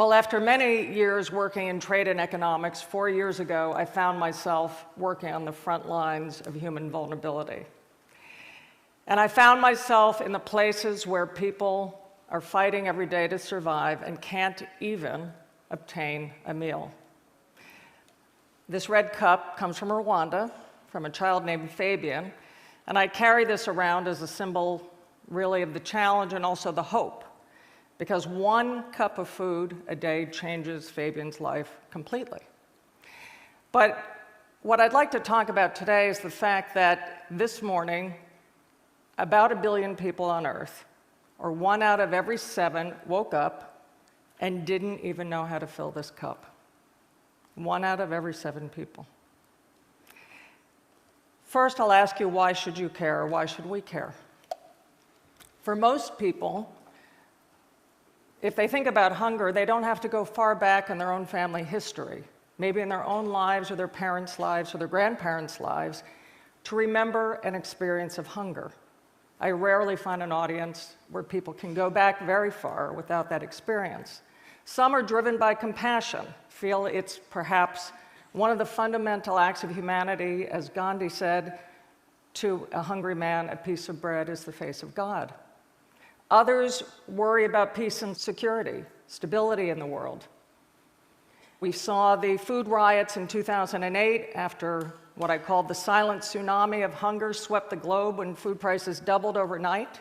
Well, after many years working in trade and economics, 4 years ago, I found myself working on the front lines of human vulnerability. And I found myself in the places where people are fighting every day to survive and can't even obtain a meal. This red cup comes from Rwanda, from a child named Fabian, and I carry this around as a symbol really of the challenge and also the hope, because 1 cup of food a day changes Fabian's life completely. But what I'd like to talk about today is the fact that this morning, about 1 billion people on Earth, or 1 out of every 7, woke up and didn't even know how to fill this cup. 1 out of every 7 people. First, I'll ask you, why should you care, or why should we care? For most people, if they think about hunger, they don't have to go far back in their own family history, maybe in their own lives or their parents' lives or their grandparents' lives, to remember an experience of hunger. I rarely find an audience where people can go back very far without that experience. Some are driven by compassion, feel it's perhaps one of the fundamental acts of humanity, as Gandhi said, to a hungry man, a piece of bread is the face of God. Others worry about peace and security, stability in the world. We saw the food riots in 2008 after what I called the silent tsunami of hunger swept the globe when food prices doubled overnight.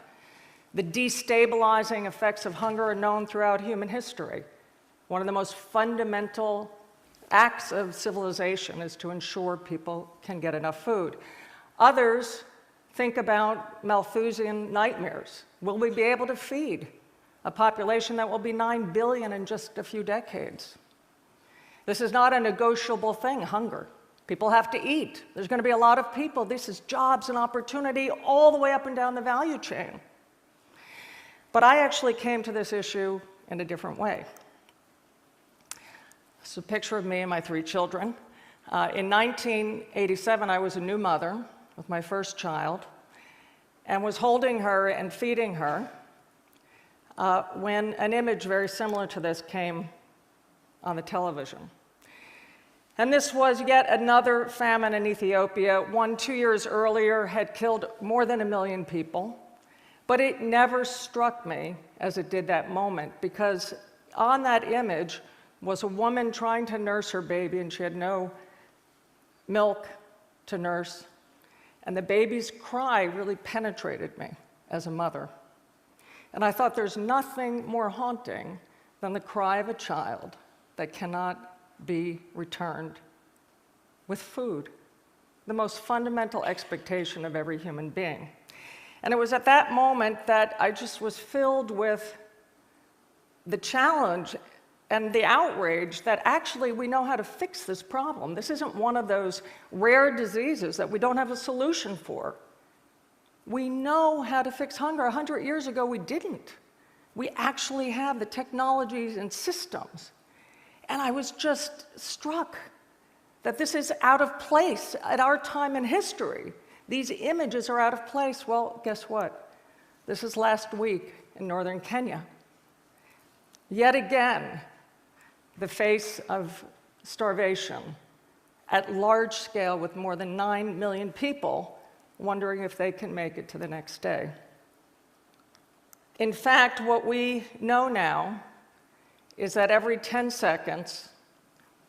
The destabilizing effects of hunger are known throughout human history. One of the most fundamental acts of civilization is to ensure people can get enough food. Others think about Malthusian nightmares. Will we be able to feed a population that will be 9 billion in just a few decades? This is not a negotiable thing, hunger. People have to eat. There's going to be a lot of people. This is jobs and opportunity all the way up and down the value chain. But I actually came to this issue in a different way. This is a picture of me and my 3 children. In 1987, I was a new mother with my first child and was holding her and feeding her when an image very similar to this came on the television. And this was yet another famine in Ethiopia. One 2 years earlier had killed more than 1 million people. But it never struck me as it did that moment, because on that image was a woman trying to nurse her baby, and she had no milk to nurse. And the baby's cry really penetrated me as a mother. And I thought, there's nothing more haunting than the cry of a child that cannot be returned with food, the most fundamental expectation of every human being. And it was at that moment that I just was filled with the challenge and the outrage that actually we know how to fix this problem. This isn't one of those rare diseases that we don't have a solution for. We know how to fix hunger. 100 years ago, we didn't. We actually have the technologies and systems. And I was just struck that this is out of place at our time in history. These images are out of place. Well, guess what? This is last week in northern Kenya. Yet again, the face of starvation at large scale with more than 9 million people wondering if they can make it to the next day. In fact, what we know now is that every 10 seconds,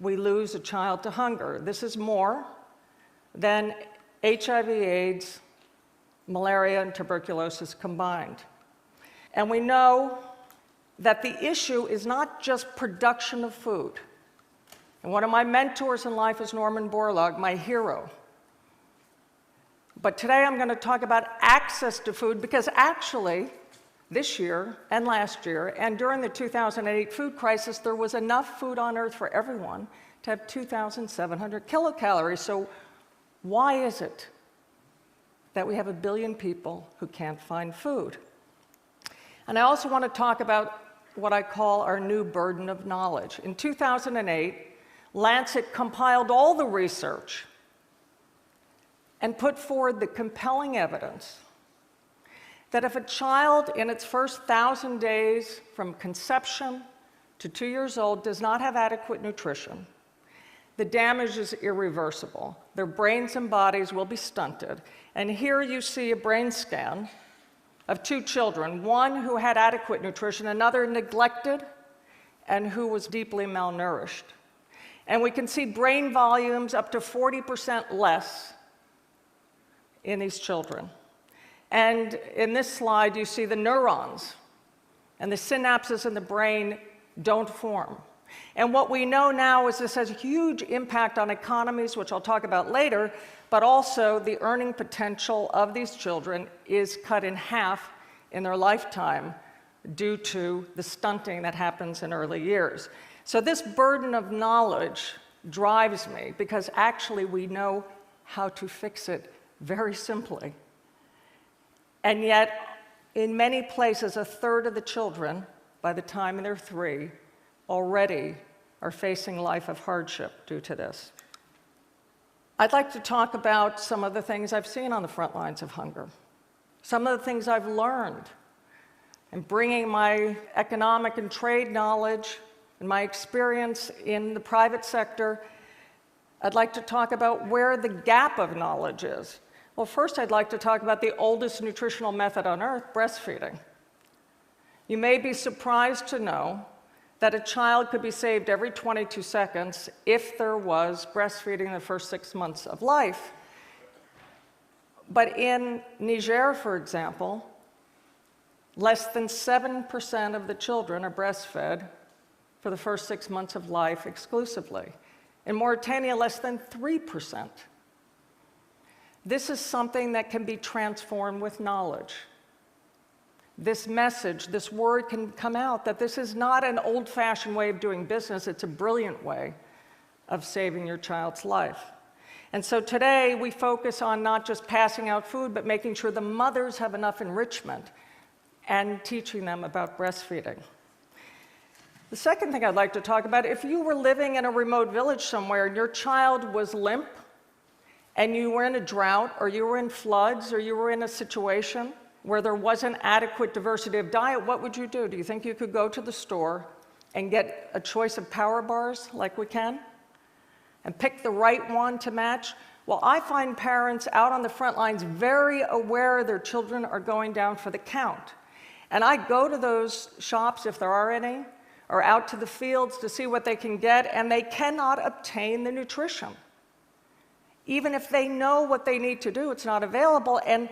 we lose a child to hunger. This is more than HIV/AIDS, malaria, and tuberculosis combined. And we know that the issue is not just production of food. And one of my mentors in life is Norman Borlaug, my hero. But today I'm going to talk about access to food, because actually, this year and last year, and during the 2008 food crisis, there was enough food on Earth for everyone to have 2,700 kilocalories. So why is it that we have 1 billion people who can't find food? And I also want to talk about what I call our new burden of knowledge. In 2008, Lancet compiled all the research and put forward the compelling evidence that if a child in its first 1,000 days from conception to 2 years old does not have adequate nutrition, the damage is irreversible. Their brains and bodies will be stunted. And here you see a brain scan of 2 children, one who had adequate nutrition, another neglected, and who was deeply malnourished. And we can see brain volumes up to 40% less in these children. And in this slide, you see the neurons, and the synapses in the brain don't form. And what we know now is this has a huge impact on economies, which I'll talk about later, but also the earning potential of these children is cut in half in their lifetime due to the stunting that happens in early years. So this burden of knowledge drives me because actually we know how to fix it very simply. And yet, in many places, a third of the children, by the time they're 3, already are facing a life of hardship due to this. I'd like to talk about some of the things I've seen on the front lines of hunger, some of the things I've learned, and bringing my economic and trade knowledge and my experience in the private sector. I'd like to talk about where the gap of knowledge is. Well, first I'd like to talk about the oldest nutritional method on earth, breastfeeding. You may be surprised to know that a child could be saved every 22 seconds if there was breastfeeding in the first 6 months of life. But in Niger, for example, less than 7% of the children are breastfed for the first 6 months of life exclusively. In Mauritania, less than 3%. This is something that can be transformed with knowledge. This message, this word can come out that this is not an old-fashioned way of doing business, it's a brilliant way of saving your child's life. And so today we focus on not just passing out food, but making sure the mothers have enough enrichment and teaching them about breastfeeding. The second thing I'd like to talk about, if you were living in a remote village somewhere and your child was limp, and you were in a drought, or you were in floods, or you were in a situation where there wasn't adequate diversity of diet, what would you do? Do you think you could go to the store and get a choice of power bars like we can? And pick the right one to match? Well, I find parents out on the front lines very aware their children are going down for the count. And I go to those shops, if there are any, or out to the fields to see what they can get, and they cannot obtain the nutrition. Even if they know what they need to do, it's not available. And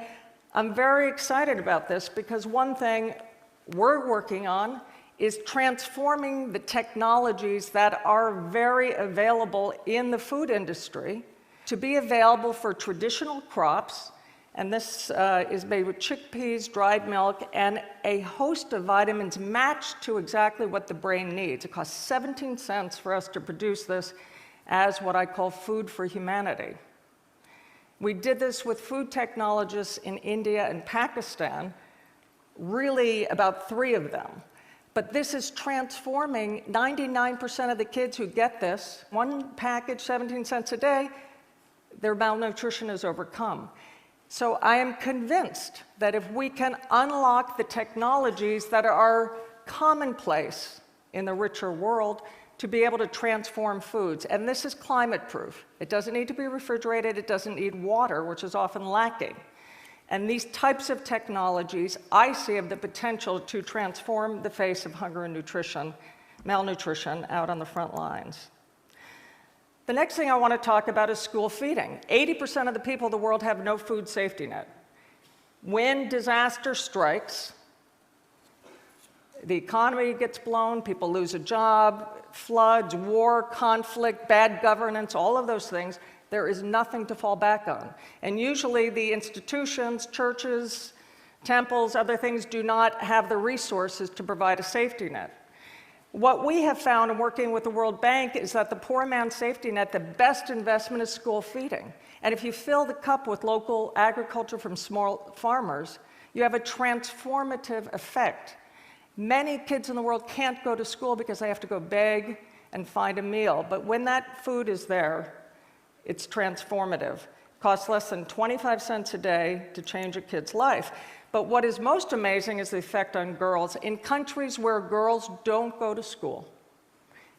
I'm very excited about this because one thing we're working on is transforming the technologies that are very available in the food industry to be available for traditional crops. And this is made with chickpeas, dried milk, and a host of vitamins matched to exactly what the brain needs. It costs 17 cents for us to produce this as what I call food for humanity. We did this with food technologists in India and Pakistan, really about 3 of them. But this is transforming 99% of the kids who get this, one package, 17 cents a day, their malnutrition is overcome. So I am convinced that if we can unlock the technologies that are commonplace in the richer world, to be able to transform foods. And this is climate proof. It doesn't need to be refrigerated, it doesn't need water, which is often lacking. And these types of technologies, I see have the potential to transform the face of hunger and malnutrition out on the front lines. The next thing I want to talk about is school feeding. 80% of the people in the world have no food safety net. When disaster strikes, the economy gets blown, people lose a job, floods, war, conflict, bad governance, all of those things, there is nothing to fall back on. And usually the institutions, churches, temples, other things do not have the resources to provide a safety net. What we have found in working with the World Bank is that the poor man's safety net, the best investment is school feeding. And if you fill the cup with local agriculture from small farmers, you have a transformative effect. Many kids in the world can't go to school because they have to go beg and find a meal. But when that food is there, it's transformative. It costs less than 25 cents a day to change a kid's life. But what is most amazing is the effect on girls. In countries where girls don't go to school,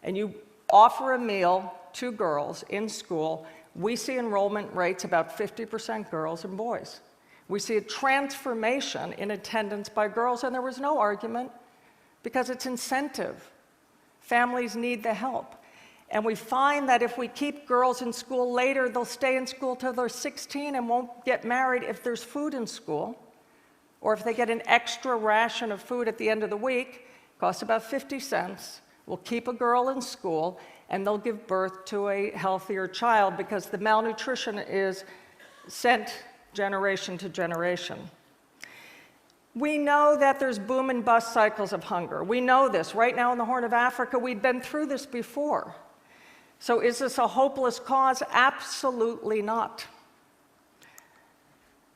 and you offer a meal to girls in school, we see enrollment rates about 50% girls and boys. We see a transformation in attendance by girls, and there was no argument because it's incentive. Families need the help. And we find that if we keep girls in school later, they'll stay in school till they're 16 and won't get married if there's food in school, or if they get an extra ration of food at the end of the week, costs about 50 cents, we'll keep a girl in school, and they'll give birth to a healthier child because the malnutrition is sent generation to generation. We know that there's boom and bust cycles of hunger. We know this. Right now in the Horn of Africa, we've been through this before. So is this a hopeless cause? Absolutely not.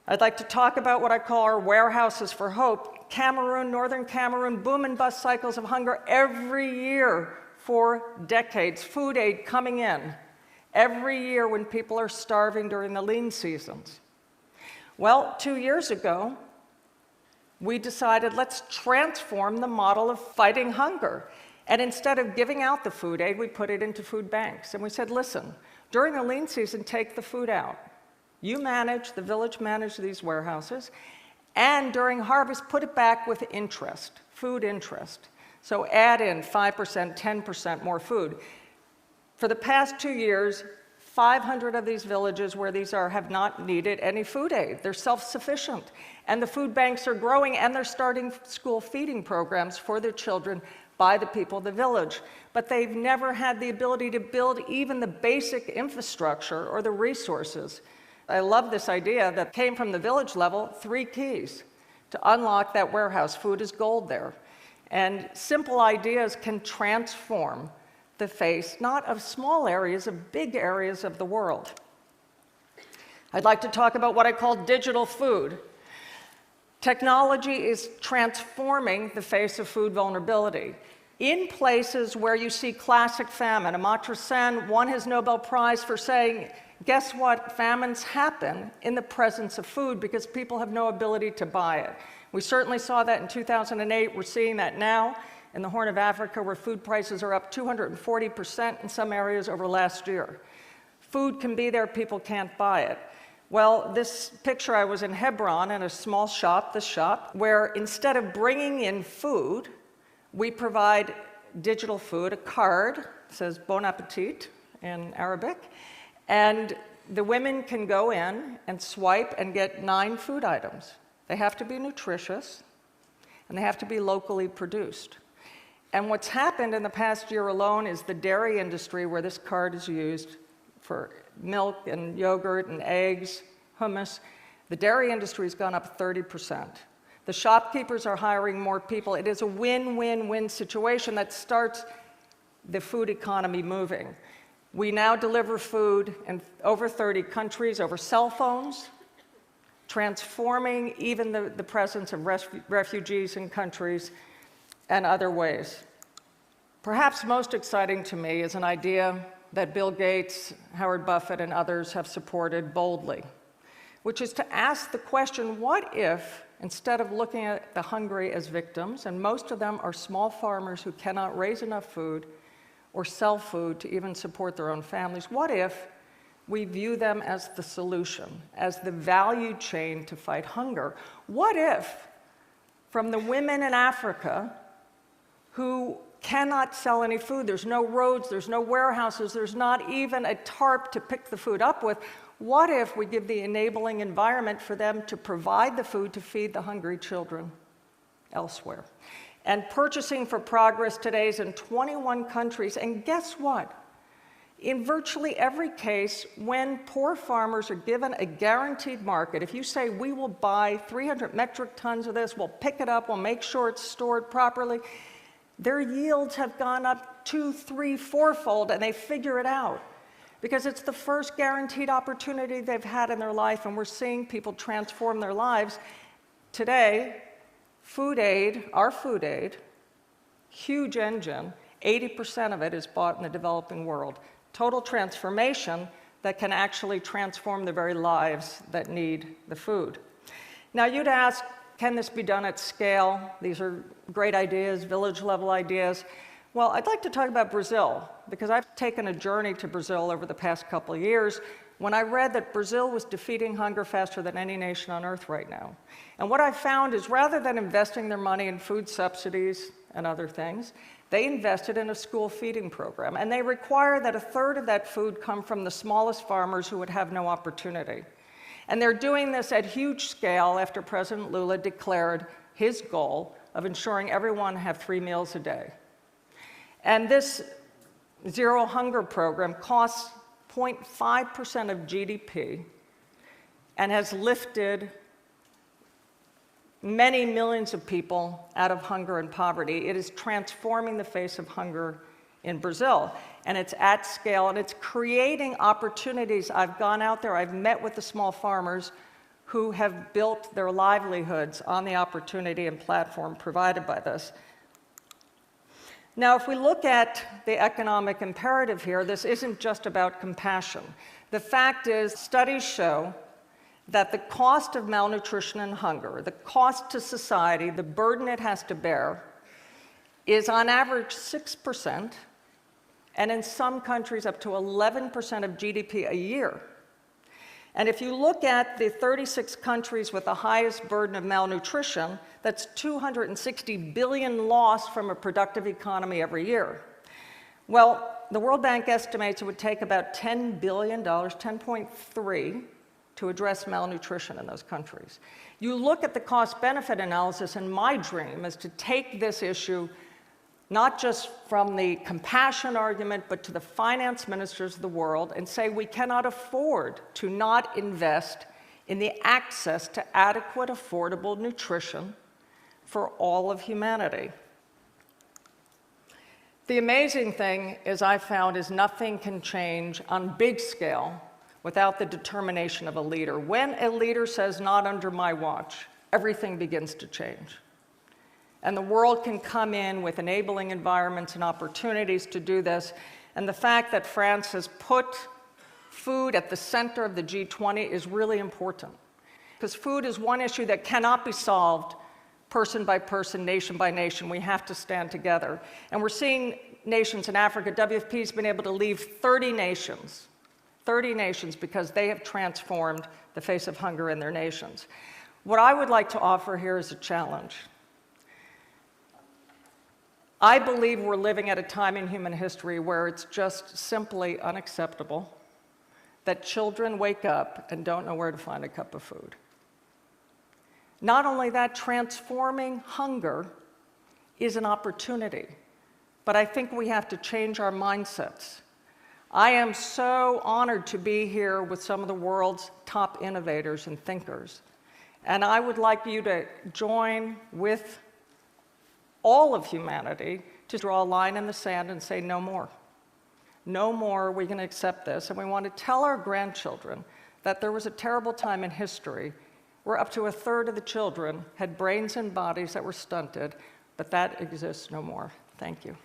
I'd like to talk about what I call our warehouses for hope. Cameroon, northern Cameroon, boom and bust cycles of hunger every year for decades. Food aid coming in every year when people are starving during the lean seasons. Well, 2 years ago, we decided let's transform the model of fighting hunger. And instead of giving out the food aid, we put it into food banks. And we said, listen, during the lean season, take the food out. You manage, the village manage these warehouses. And during harvest, put it back with interest, food interest. So add in 5%, 10% more food. For the past 2 years, 500 of these villages where these are have not needed any food aid. They're self-sufficient. And the food banks are growing, and they're starting school feeding programs for their children by the people of the village. But they've never had the ability to build even the basic infrastructure or the resources. I love this idea that came from the village level, 3 keys to unlock that warehouse. Food is gold there. And simple ideas can transform the face, not of small areas, of big areas of the world. I'd like to talk about what I call digital food. Technology is transforming the face of food vulnerability. In places where you see classic famine, Amartya Sen won his Nobel Prize for saying, guess what? Famines happen in the presence of food because people have no ability to buy it. We certainly saw that in 2008. We're seeing that now in the Horn of Africa, where food prices are up 240% in some areas over last year. Food can be there, people can't buy it. Well, this picture, I was in Hebron in a small shop, this shop, where instead of bringing in food, we provide digital food, a card, says Bon Appetit in Arabic, and the women can go in and swipe and get 9 food items. They have to be nutritious, and they have to be locally produced. And what's happened in the past year alone is the dairy industry, where this card is used for milk and yogurt and eggs, hummus, the dairy industry has gone up 30%. The shopkeepers are hiring more people. It is a win-win-win situation that starts the food economy moving. We now deliver food in over 30 countries over cell phones, transforming even the presence of refugees in countries and other ways. Perhaps most exciting to me is an idea that Bill Gates, Howard Buffett, and others have supported boldly, which is to ask the question, what if, instead of looking at the hungry as victims, and most of them are small farmers who cannot raise enough food or sell food to even support their own families, what if we view them as the solution, as the value chain to fight hunger? What if, from the women in Africa who cannot sell any food, there's no roads, there's no warehouses, there's not even a tarp to pick the food up with, what if we give the enabling environment for them to provide the food to feed the hungry children elsewhere? And Purchasing for Progress today is in 21 countries, and guess what? In virtually every case, when poor farmers are given a guaranteed market, if you say, we will buy 300 metric tons of this, we'll pick it up, we'll make sure it's stored properly, their yields have gone up 2, 3, 4-fold, and they figure it out. Because it's the first guaranteed opportunity they've had in their life, and we're seeing people transform their lives. Today, food aid, our food aid, huge engine, 80% of it is bought in the developing world. Total transformation that can actually transform the very lives that need the food. Now, you'd ask, can this be done at scale? These are great ideas, village-level ideas. Well, I'd like to talk about Brazil, because I've taken a journey to Brazil over the past couple of years when I read that Brazil was defeating hunger faster than any nation on earth right now. And what I found is rather than investing their money in food subsidies and other things, they invested in a school feeding program. And they require that a third of that food come from the smallest farmers who would have no opportunity. And they're doing this at huge scale after President Lula declared his goal of ensuring everyone have 3 meals a day. And this Zero Hunger program costs 0.5% of GDP and has lifted many millions of people out of hunger and poverty. It is transforming the face of hunger in Brazil, and it's at scale, and it's creating opportunities. I've gone out there, I've met with the small farmers who have built their livelihoods on the opportunity and platform provided by this. Now, if we look at the economic imperative here, this isn't just about compassion. The fact is, studies show that the cost of malnutrition and hunger, the cost to society, the burden it has to bear, is on average 6%, and in some countries up to 11% of GDP a year. And if you look at the 36 countries with the highest burden of malnutrition, that's 260 billion lost from a productive economy every year. Well, the World Bank estimates it would take about $10 billion, 10.3, to address malnutrition in those countries. You look at the cost-benefit analysis, and my dream is to take this issue not just from the compassion argument, but to the finance ministers of the world and say we cannot afford to not invest in the access to adequate, affordable nutrition for all of humanity. The amazing thing, as I found, is nothing can change on big scale without the determination of a leader. When a leader says, "Not under my watch," everything begins to change. And the world can come in with enabling environments and opportunities to do this. And the fact that France has put food at the center of the G20 is really important. Because food is one issue that cannot be solved person by person, nation by nation. We have to stand together. And we're seeing nations in Africa. WFP has been able to leave 30 nations because they have transformed the face of hunger in their nations. What I would like to offer here is a challenge. I believe we're living at a time in human history where it's just simply unacceptable that children wake up and don't know where to find a cup of food. Not only that, transforming hunger is an opportunity, but I think we have to change our mindsets. I am so honored to be here with some of the world's top innovators and thinkers, and I would like you to join with all of humanity to draw a line in the sand and say no more. No more, we can accept this. And we want to tell our grandchildren that there was a terrible time in history where up to a third of the children had brains and bodies that were stunted, but that exists no more. Thank you.